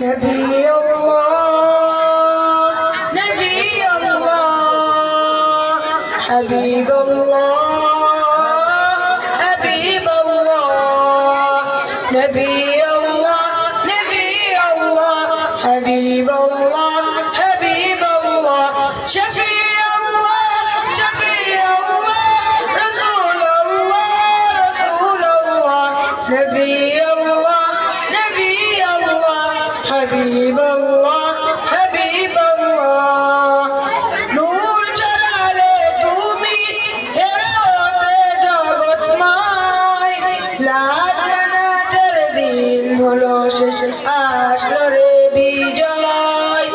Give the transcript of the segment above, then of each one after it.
نبي الله نبي الله حبيب الله حبيب الله نبي الله نبي الله حبيب الله حبيب الله شفيع الله شفيع الله رسول الله رسول الله نبي الله نبي الله حبيب الله حبيب الله নূর জালালে তুমি হেরাতে জগৎময় লাখ নাতের দিন হলো শেষ আসলো রে বিজয়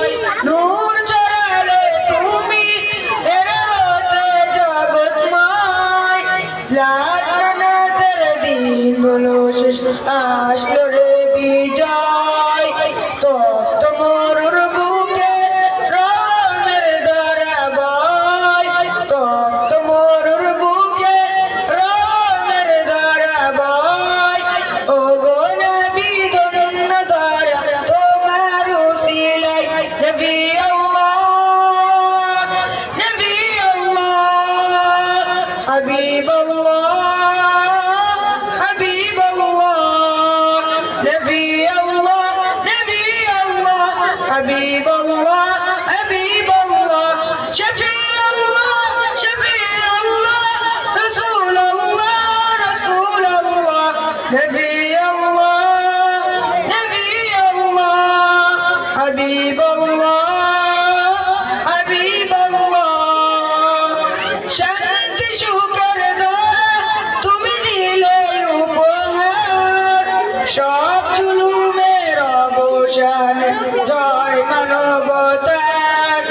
নূর জালালে তুমি হেরাতে জগৎময় লাখ নাতের দিন হলো শেষ আসলো রে বিজয় তপ্ত মরুর বুকে রনের ধারা বয় তপ্ত মরুর বুকে রনের ধারা বয় ও গো নবী ধন্য ধারা তোমার উসিলাই নবী আল্লাহ নবী আল্লাহ হাবিব حبيب الله نبي الله نبي الله حبيب الله حبيب الله شفيع الله شفيع الله رسول الله رسول الله نبي الله نبي الله حبيب الله حبيب الله শান্তি সুখের দ্বারা তুমি দিলে উপহার সব জুলুমের অবসান জয় মানবতার